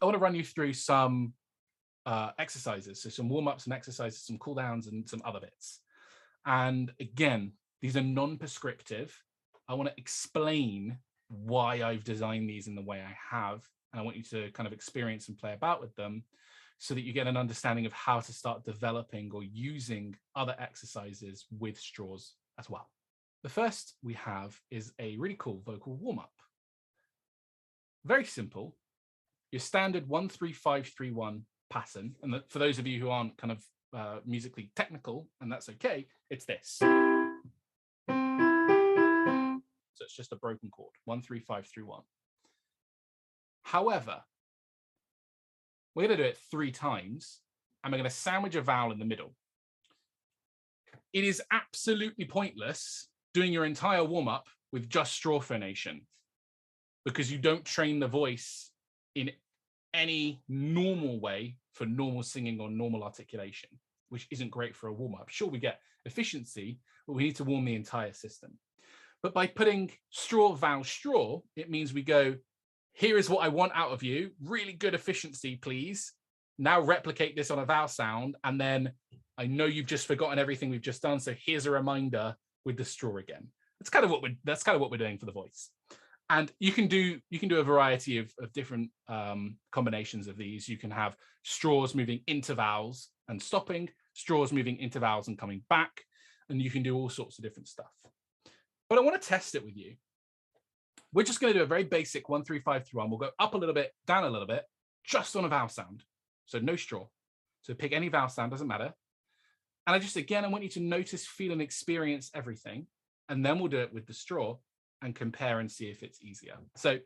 I want to run you through some exercises, so some warm-ups and exercises, some cooldowns, and some other bits. And again, these are non-prescriptive. I want to explain why I've designed these in the way I have, and I want you to kind of experience and play about with them so that you get an understanding of how to start developing or using other exercises with straws as well. The first we have is a really cool vocal warm-up. Very simple. Your standard 1-3-5-3-1 pattern, and for those of you who aren't kind of musically technical, and that's okay, it's this. So it's just a broken chord, 1-3-5-3-1. However, we're going to do it 3 times, and we're going to sandwich a vowel in the middle. It is absolutely pointless doing your entire warm-up with just straw phonation, because you don't train the voice in any normal way for normal singing or normal articulation, which isn't great for a warm-up. Sure, we get efficiency, but we need to warm the entire system. But by putting straw, vowel, straw, it means we go, here is what I want out of you, really good efficiency, please. Now replicate this on a vowel sound, and then I know you've just forgotten everything we've just done, so here's a reminder with the straw again. That's kind of what we're doing for the voice. And you can do a variety of different combinations of these. You can have straws moving into vowels and stopping, straws moving into vowels and coming back, and you can do all sorts of different stuff. But I want to test it with you. We're just going to do a very basic 1-3-5-3-1. We'll go up a little bit, down a little bit, just on a vowel sound. So no straw. So pick any vowel sound, doesn't matter. And I want you to notice, feel, and experience everything. And then we'll do it with the straw and compare and see if it's easier. So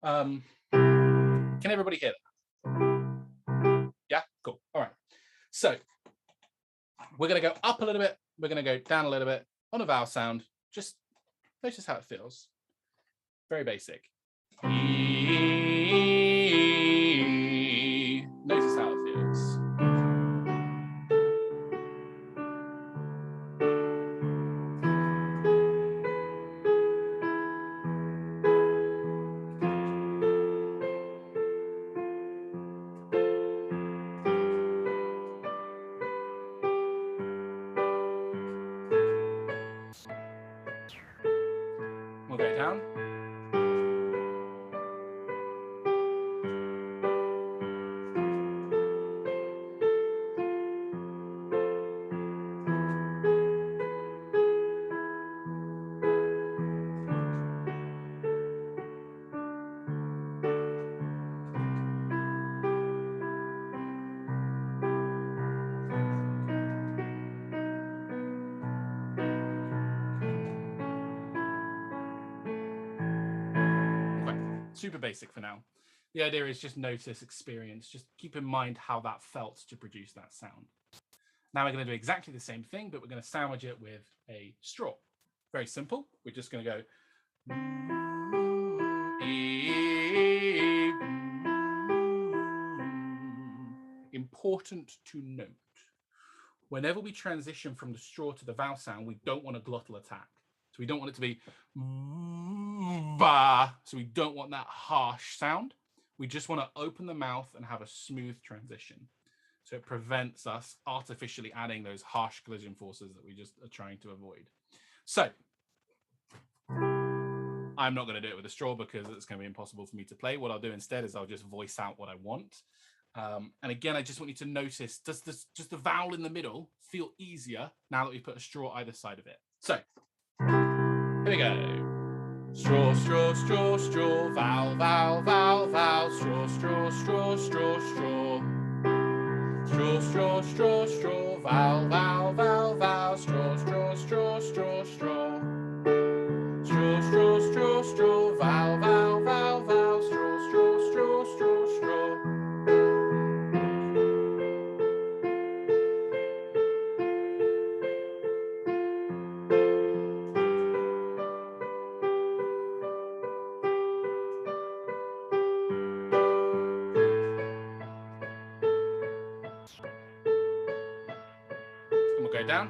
can everybody hear that? Yeah, cool. All right. So we're going to go up a little bit. We're going to go down a little bit on a vowel sound. Just notice how it feels. Very basic. Notice how it feels. We'll go down. Super basic for now. The idea is just notice, experience, just keep in mind how that felt to produce that sound. Now we're going to do exactly the same thing, but we're going to sandwich it with a straw. Very simple. We're just going to go. Important to note, whenever we transition from the straw to the vowel sound, we don't want a glottal attack. So we don't want it to be ba. So we don't want that harsh sound. We just want to open the mouth and have a smooth transition. So it prevents us artificially adding those harsh collision forces that we just are trying to avoid. So I'm not going to do it with a straw because it's going to be impossible for me to play. What I'll do instead is I'll just voice out what I want. And again, I just want you to notice, does just the vowel in the middle feel easier now that we put a straw either side of it? So here we go. Straw, straw, straw, straw, vowel, vowel, vowel, vowel, straw, straw, straw, straw, straw. Straw, straw, straw, straw, vowel, vowel, vowel, vowel, straw, straw, straw, straw, straw. Straw, straw, straw, straw, vowel, vowel, vowel, vowel, straw, straw, straw, straw, straw. And we'll go down.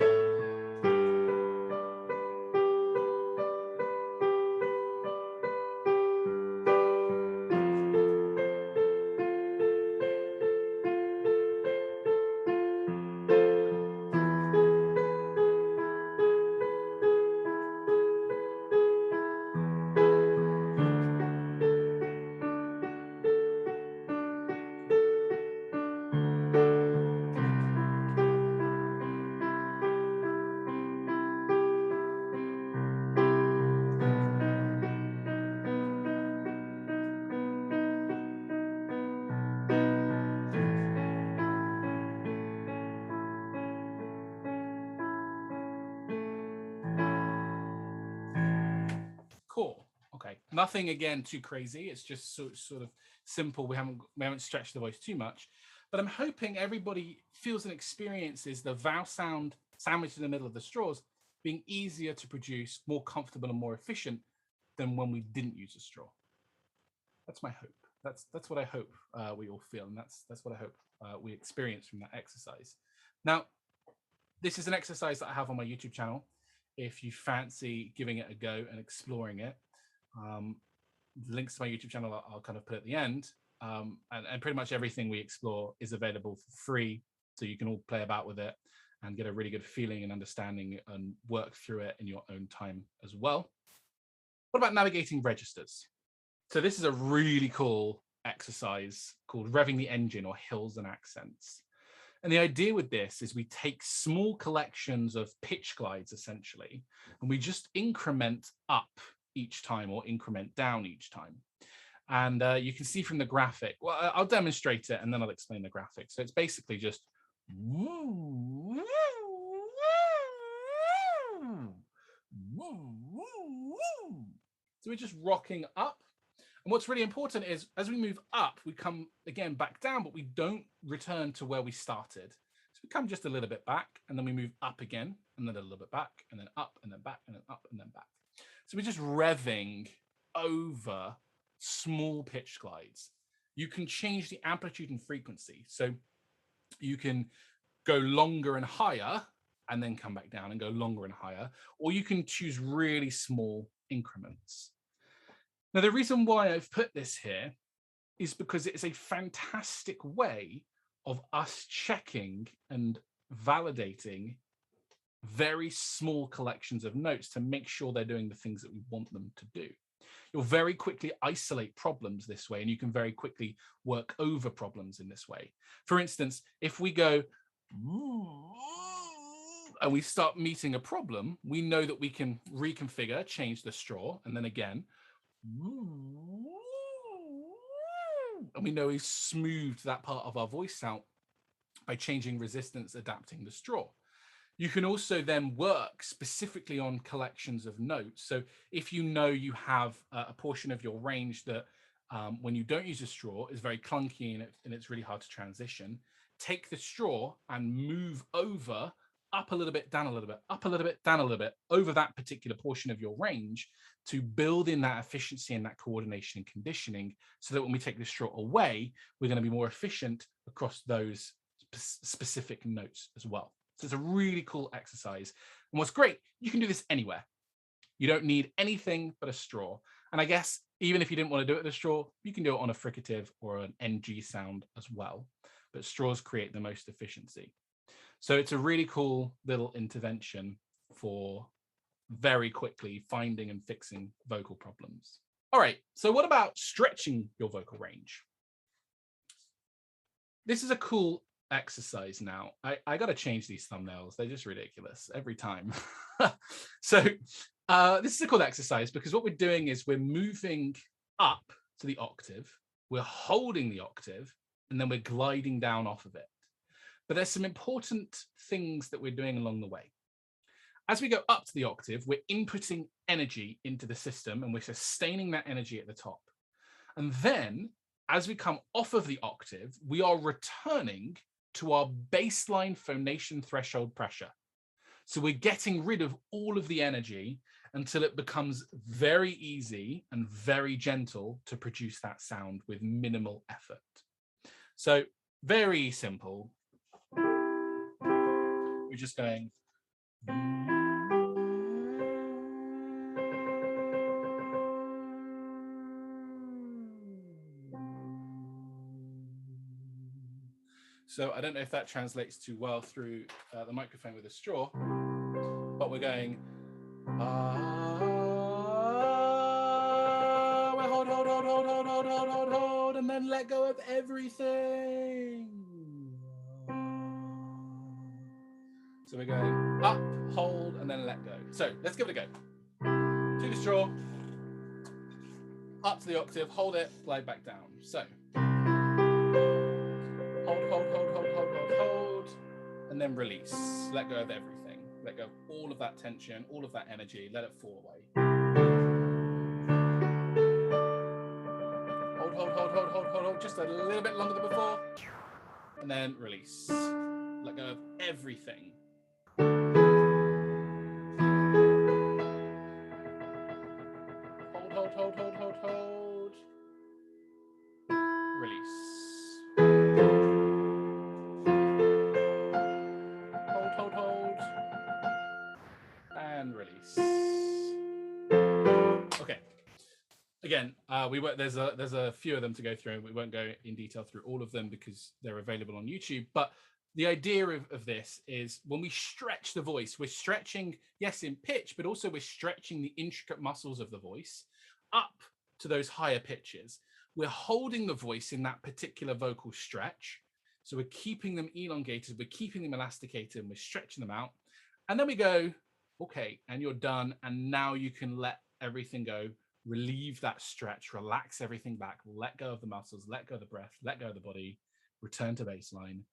Nothing, again, too crazy. It's just sort of simple. We haven't stretched the voice too much. But I'm hoping everybody feels and experiences the vowel sound sandwiched in the middle of the straws being easier to produce, more comfortable and more efficient than when we didn't use a straw. That's my hope. That's what I hope we all feel, and that's what I hope we experience from that exercise. Now, this is an exercise that I have on my YouTube channel. If you fancy giving it a go and exploring it, links to my YouTube channel I'll kind of put at the end. And pretty much everything we explore is available for free, so you can all play about with it and get a really good feeling and understanding and work through it in your own time as well. What about navigating registers? So this is a really cool exercise called revving the engine, or hills and accents. And the idea with this is we take small collections of pitch glides, essentially, and we just increment up each time or increment down each time. And you can see from the graphic, well, I'll demonstrate it and then I'll explain the graphic. So it's basically just so we're just rocking up. And what's really important is as we move up, we come again back down, but we don't return to where we started. So we come just a little bit back, and then we move up again, and then a little bit back, and then up, and then back, and then up, and then back. So we're just revving over small pitch glides. You can change the amplitude and frequency. So you can go longer and higher, and then come back down and go longer and higher, or you can choose really small increments. Now, the reason why I've put this here is because it's a fantastic way of us checking and validating very small collections of notes to make sure they're doing the things that we want them to do. You'll very quickly isolate problems this way, and you can very quickly work over problems in this way. For instance, if we go and we start meeting a problem, we know that we can reconfigure, change the straw, and then again, and we know we've smoothed that part of our voice out by changing resistance, adapting the straw. You can also then work specifically on collections of notes. So if you know you have a portion of your range that when you don't use a straw is very clunky and it's really hard to transition, take the straw and move over, up a little bit, down a little bit, up a little bit, down a little bit, over that particular portion of your range to build in that efficiency and that coordination and conditioning, so that when we take the straw away, we're going to be more efficient across those specific notes as well. So it's a really cool exercise. And what's great, you can do this anywhere. You don't need anything but a straw. And I guess even if you didn't want to do it with a straw, you can do it on a fricative or an NG sound as well. But straws create the most efficiency. So it's a really cool little intervention for very quickly finding and fixing vocal problems. All right, so what about stretching your vocal range? This is a cool exercise now. I got to change these thumbnails. They're just ridiculous every time. So this is a cool exercise because what we're doing is we're moving up to the octave, we're holding the octave, and then we're gliding down off of it. But there's some important things that we're doing along the way. As we go up to the octave, we're inputting energy into the system and we're sustaining that energy at the top. And then as we come off of the octave, we are returning to our baseline phonation threshold pressure. So we're getting rid of all of the energy until it becomes very easy and very gentle to produce that sound with minimal effort. So very simple. We're just going. So I don't know if that translates too well through the microphone with a straw, but we're going. Hold, and then let go of everything. So we're going up, hold, and then let go. So let's give it a go. To the straw, up to the octave, hold it, glide back down. So hold, and then release. Let go of everything. Let go of all of that tension, all of that energy, let it fall away. hold, just a little bit longer than before, and then release. Let go of everything. Hold. Release. Hold. And release. Okay. Again, there's a few of them to go through, and we won't go in detail through all of them because they're available on YouTube. But the idea of this is when we stretch the voice, we're stretching, yes, in pitch, but also we're stretching the intricate muscles of the voice up to those higher pitches. We're holding the voice in that particular vocal stretch. So we're keeping them elongated, we're keeping them elasticated, and we're stretching them out. And then we go, okay, and you're done. And now you can let everything go. Relieve that stretch, relax everything back, let go of the muscles, let go of the breath, let go of the body, return to baseline.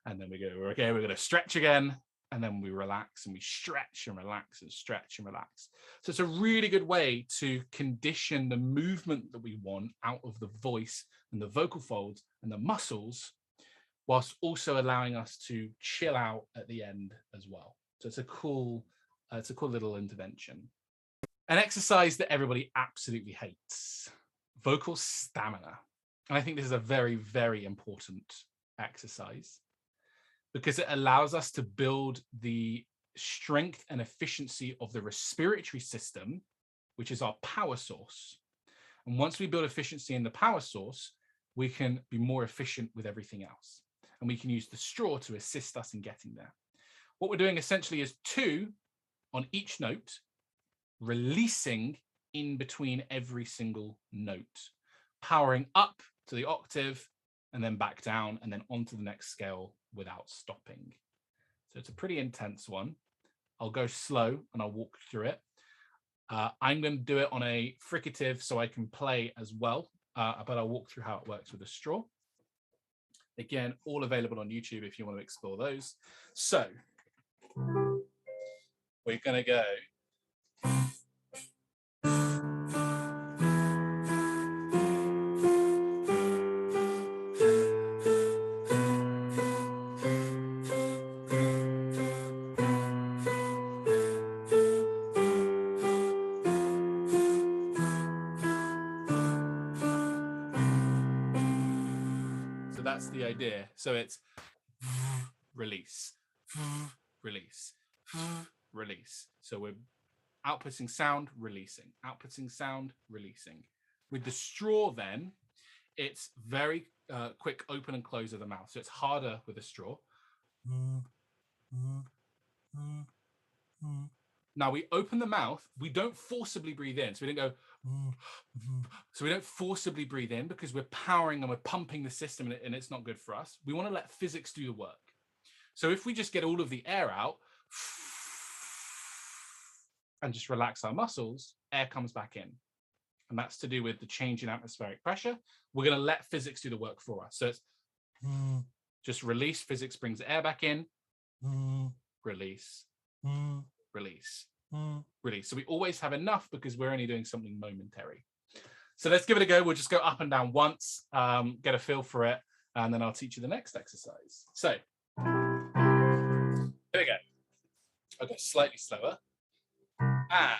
And then we go, okay, we're going to stretch again. And then we relax and we stretch and relax and stretch and relax. So it's a really good way to condition the movement that we want out of the voice and the vocal folds and the muscles, whilst also allowing us to chill out at the end as well. So it's a cool little intervention. An exercise that everybody absolutely hates, vocal stamina. And I think this is a very, very important exercise because it allows us to build the strength and efficiency of the respiratory system, which is our power source. And once we build efficiency in the power source, we can be more efficient with everything else. And we can use the straw to assist us in getting there. What we're doing essentially is 2 on each note, releasing in between every single note, powering up to the octave and then back down and then onto the next scale without stopping. So it's a pretty intense one. I'll go slow and I'll walk through it. I'm going to do it on a fricative so I can play as well, but I'll walk through how it works with a straw. Again, all available on YouTube if you want to explore those. So we're going to go. So that's the idea. So it's release, release, release. So we're outputting sound, releasing, outputting sound, releasing. With the straw then, it's very quick open and close of the mouth. So it's harder with a straw. Now we open the mouth, we don't forcibly breathe in. So we don't go, so we don't forcibly breathe in because we're powering and we're pumping the system and it's not good for us. We want to let physics do the work. So if we just get all of the air out and just relax our muscles, air comes back in. And that's to do with the change in atmospheric pressure. We're going to let physics do the work for us. So it's just release, physics brings the air back in, release, release, release. So we always have enough because we're only doing something momentary. So let's give it a go. We'll just go up and down once, get a feel for it, and then I'll teach you the next exercise. So here we go. I'll go slightly slower. And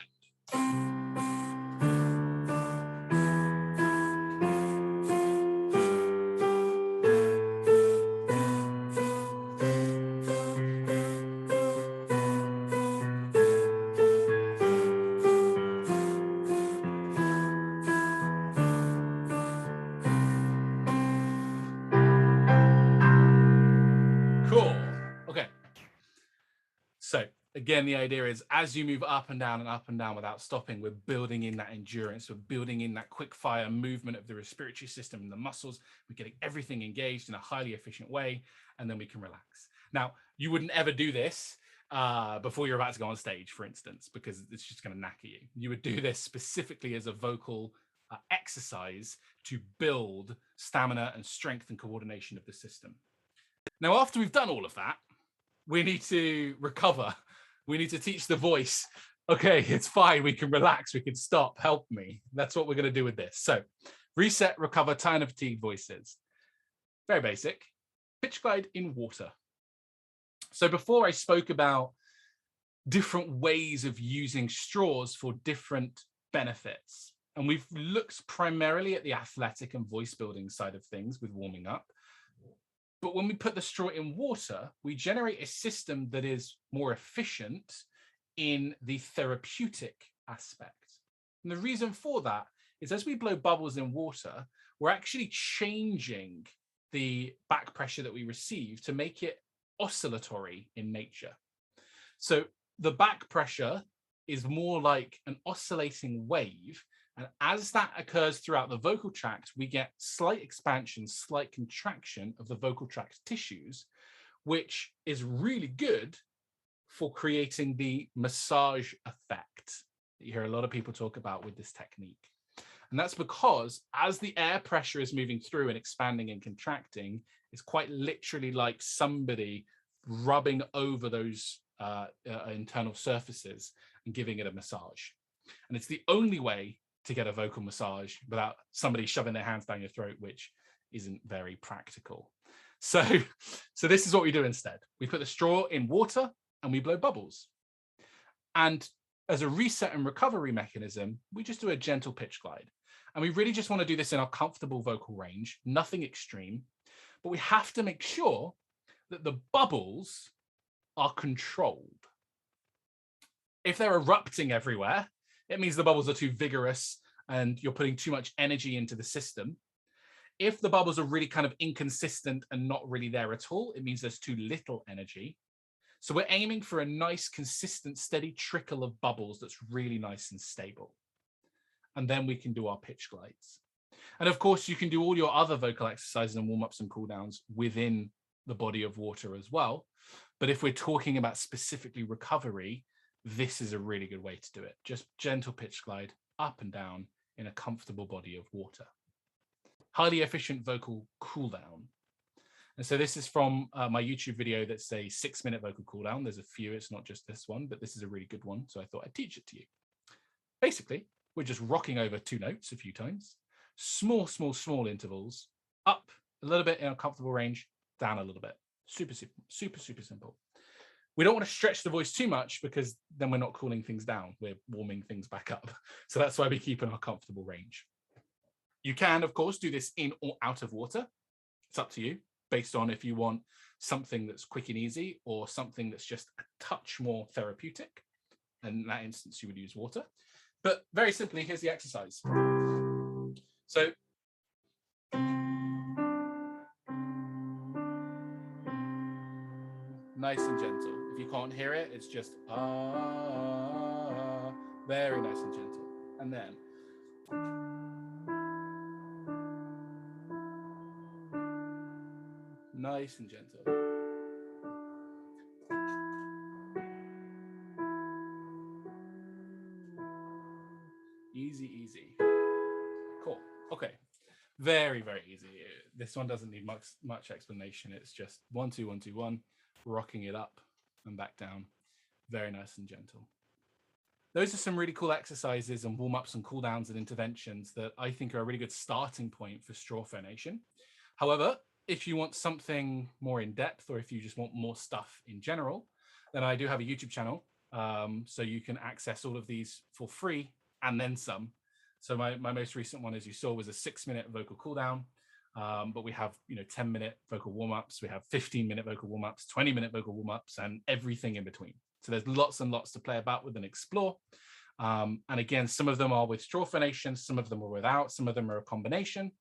cool. Okay. So again, the idea is as you move up and down without stopping, we're building in that endurance. We're building in that quick fire movement of the respiratory system and the muscles. We're getting everything engaged in a highly efficient way, and then we can relax. Now, you wouldn't ever do this before you're about to go on stage, for instance, because it's just going to knacker you. You would do this specifically as a vocal exercise to build stamina and strength and coordination of the system. Now, after we've done all of that, we need to recover. We need to teach the voice, okay, it's fine, we can relax, we can stop, help me. That's what we're going to do with this. So Reset, recover, tired and fatigued voices. Very basic. Pitch glide in water. So before I spoke about different ways of using straws for different benefits. And we've looked primarily at the athletic and voice building side of things with warming up. But when we put the straw in water, we generate a system that is more efficient in the therapeutic aspect. And the reason for that is as we blow bubbles in water, we're actually changing the back pressure that we receive to make it oscillatory in nature. So the back pressure is more like an oscillating wave. And as that occurs throughout the vocal tract, we get slight expansion, slight contraction of the vocal tract tissues, which is really good for creating the massage effect that you hear a lot of people talk about with this technique. And that's because as the air pressure is moving through and expanding and contracting, it's quite literally like somebody rubbing over those internal surfaces and giving it a massage. And it's the only way to get a vocal massage without somebody shoving their hands down your throat, which isn't very practical. So this is what we do instead. We put the straw in water and we blow bubbles. And as a reset and recovery mechanism, we just do a gentle pitch glide. And we really just want to do this in our comfortable vocal range, nothing extreme, but we have to make sure that the bubbles are controlled. If they're erupting everywhere, it means the bubbles are too vigorous and you're putting too much energy into the system. If the bubbles are really kind of inconsistent and not really there at all, it means there's too little energy. So we're aiming for a nice, consistent, steady trickle of bubbles that's really nice and stable. And then we can do our pitch glides. And of course, you can do all your other vocal exercises and warm-ups and cooldowns within the body of water as well. But if we're talking about specifically recovery, this is a really good way to do it. Just gentle pitch glide up and down in a comfortable body of water. Highly efficient vocal cooldown. And so this is from my YouTube video that's a 6-minute vocal cooldown. There's a few, it's not just this one, but this is a really good one. So I thought I'd teach it to you. Basically, we're just rocking over 2 notes a few times, small intervals, up a little bit in a comfortable range, down a little bit. Super simple. We don't want to stretch the voice too much because then we're not cooling things down. We're warming things back up. So that's why we keep in our comfortable range. You can, of course, do this in or out of water. It's up to you, based on if you want something that's quick and easy or something that's just a touch more therapeutic. And in that instance, you would use water. But very simply, here's the exercise. So nice and gentle. If you can't hear it, it's just very nice and gentle. And then nice and gentle. Easy. Cool. Okay. Very easy. This one doesn't need much explanation. It's just 1, 2, 1, 2, 1, rocking it up and back down. Very nice and gentle. Those are some really cool exercises and warm-ups and cooldowns and interventions that I think are a really good starting point for straw phonation. However, if you want something more in depth, or if you just want more stuff in general, then I do have a YouTube channel. So you can access all of these for free and then some. So my most recent one, as you saw, was a 6-minute vocal cooldown. But we have 10-minute vocal warm-ups, we have 15-minute vocal warm-ups, 20-minute vocal warm-ups, and everything in between. So there's lots and lots to play about with and explore. And again, some of them are with straw phonation, some of them are without, some of them are a combination.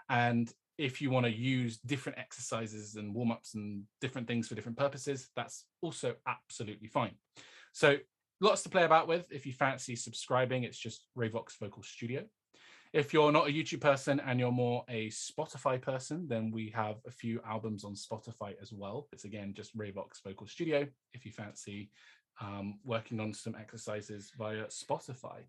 And if you want to use different exercises and warm-ups and different things for different purposes, that's also absolutely fine. So lots to play about with. If you fancy subscribing, it's just Rayvox Vocal Studio. If you're not a YouTube person and you're more a Spotify person, then we have a few albums on Spotify as well. It's again just Rayvox Vocal Studio if you fancy working on some exercises via Spotify.